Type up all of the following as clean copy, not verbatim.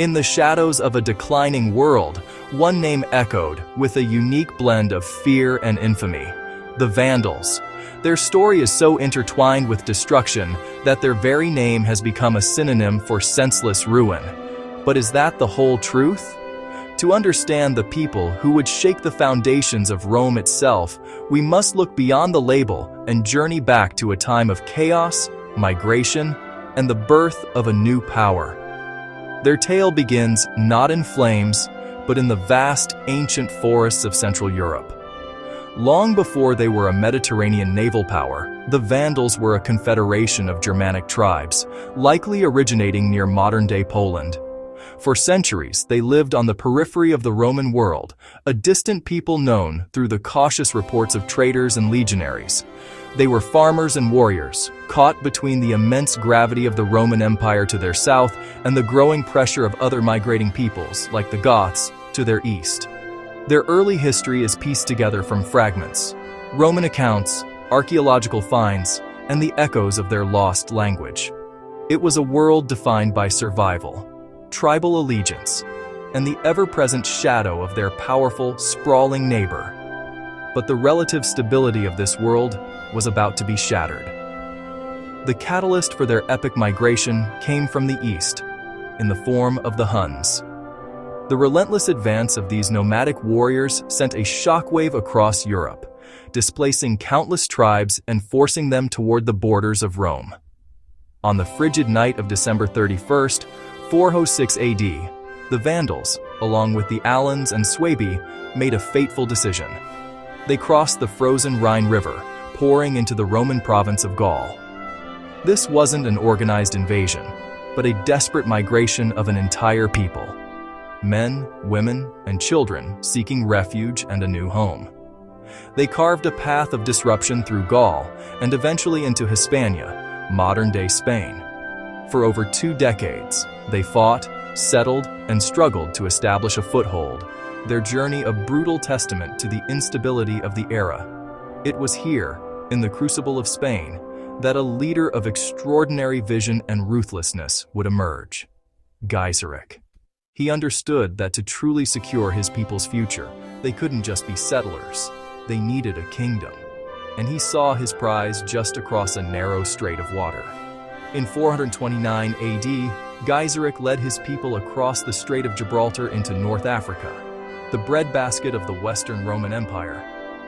In the shadows of a declining world, one name echoed with a unique blend of fear and infamy: the Vandals. Their story is so intertwined with destruction that their very name has become a synonym for senseless ruin. But is that the whole truth? To understand the people who would shake the foundations of Rome itself, we must look beyond the label and journey back to a time of chaos, migration, and the birth of a new power. Their tale begins not in flames, but in the vast, ancient forests of Central Europe. Long before they were a Mediterranean naval power, the Vandals were a confederation of Germanic tribes, likely originating near modern-day Poland. For centuries, they lived on the periphery of the Roman world, a distant people known through the cautious reports of traders and legionaries. They were farmers and warriors, caught between the immense gravity of the Roman Empire to their south and the growing pressure of other migrating peoples, like the Goths, to their east. Their early history is pieced together from fragments, Roman accounts, archaeological finds, and the echoes of their lost language. It was a world defined by survival, tribal allegiance, and the ever-present shadow of their powerful, sprawling neighbor. But the relative stability of this world was about to be shattered. The catalyst for their epic migration came from the east, in the form of the Huns. The relentless advance of these nomadic warriors sent a shockwave across Europe, displacing countless tribes and forcing them toward the borders of Rome. On the frigid night of December 31st, 406 AD, the Vandals, along with the Alans and Suebi, made a fateful decision. They crossed the frozen Rhine River, pouring into the Roman province of Gaul. This wasn't an organized invasion, but a desperate migration of an entire people. Men, women, and children seeking refuge and a new home. They carved a path of disruption through Gaul and eventually into Hispania, modern-day Spain. For over 2 decades, they fought, settled, and struggled to establish a foothold, their journey a brutal testament to the instability of the era. It was here, in the crucible of Spain, that a leader of extraordinary vision and ruthlessness would emerge: Gaiseric. He understood that to truly secure his people's future, they couldn't just be settlers. They needed a kingdom. And he saw his prize just across a narrow strait of water. In 429 AD, Gaiseric led his people across the Strait of Gibraltar into North Africa, the breadbasket of the Western Roman Empire.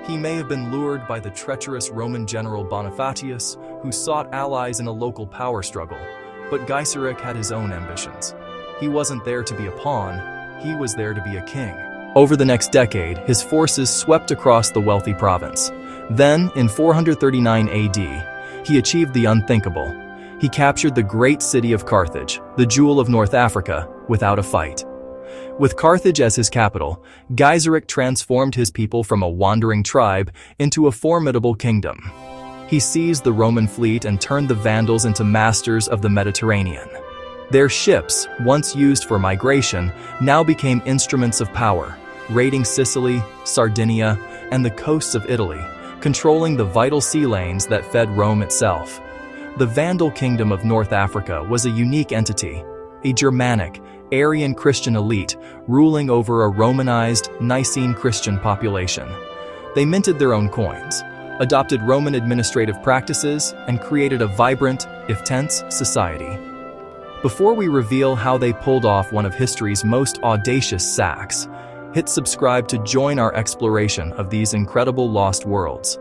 He may have been lured by the treacherous Roman general Bonifacius, who sought allies in a local power struggle, but Gaiseric had his own ambitions. He wasn't there to be a pawn, he was there to be a king. Over the next decade, his forces swept across the wealthy province. Then, in 439 AD, he achieved the unthinkable. He captured the great city of Carthage, the jewel of North Africa, without a fight. With Carthage as his capital, Gaiseric transformed his people from a wandering tribe into a formidable kingdom. He seized the Roman fleet and turned the Vandals into masters of the Mediterranean. Their ships, once used for migration, now became instruments of power, raiding Sicily, Sardinia, and the coasts of Italy, controlling the vital sea lanes that fed Rome itself. The Vandal kingdom of North Africa was a unique entity, a Germanic, Aryan Christian elite ruling over a Romanized, Nicene Christian population. They minted their own coins, adopted Roman administrative practices, and created a vibrant, if tense, society. Before we reveal how they pulled off one of history's most audacious sacks, hit subscribe to join our exploration of these incredible lost worlds.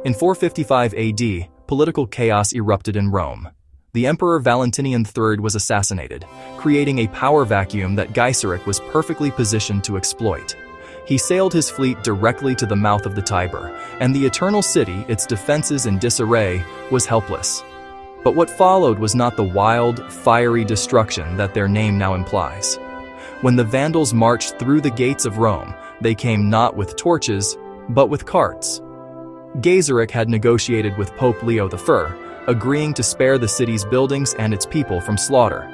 In 455 AD, political chaos erupted in Rome. The Emperor Valentinian III was assassinated, creating a power vacuum that Gaiseric was perfectly positioned to exploit. He sailed his fleet directly to the mouth of the Tiber, and the Eternal City, its defenses in disarray, was helpless. But what followed was not the wild, fiery destruction that their name now implies. When the Vandals marched through the gates of Rome, they came not with torches, but with carts. Gaiseric had negotiated with Pope Leo I, agreeing to spare the city's buildings and its people from slaughter.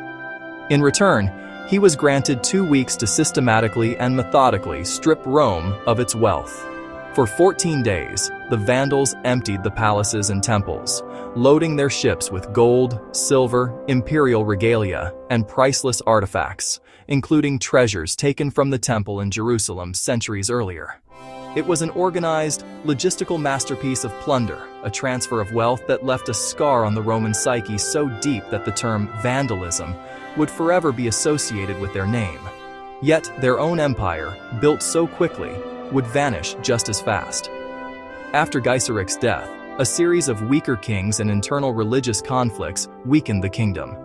In return, he was granted 2 weeks to systematically and methodically strip Rome of its wealth. For 14 days, the Vandals emptied the palaces and temples, loading their ships with gold, silver, imperial regalia, and priceless artifacts, including treasures taken from the temple in Jerusalem centuries earlier. It was an organized, logistical masterpiece of plunder, a transfer of wealth that left a scar on the Roman psyche so deep that the term vandalism would forever be associated with their name. Yet their own empire, built so quickly, would vanish just as fast. After Geiseric's death, a series of weaker kings and internal religious conflicts weakened the kingdom.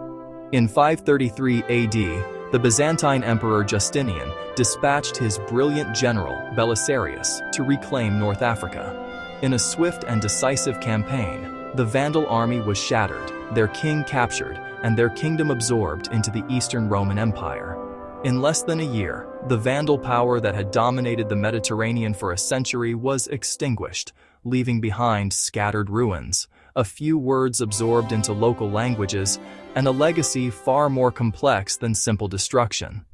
In 533 AD, the Byzantine Emperor Justinian dispatched his brilliant general, Belisarius, to reclaim North Africa. In a swift and decisive campaign, the Vandal army was shattered, their king captured, and their kingdom absorbed into the Eastern Roman Empire. In less than a year, the Vandal power that had dominated the Mediterranean for a century was extinguished, leaving behind scattered ruins, a few words absorbed into local languages, and a legacy far more complex than simple destruction.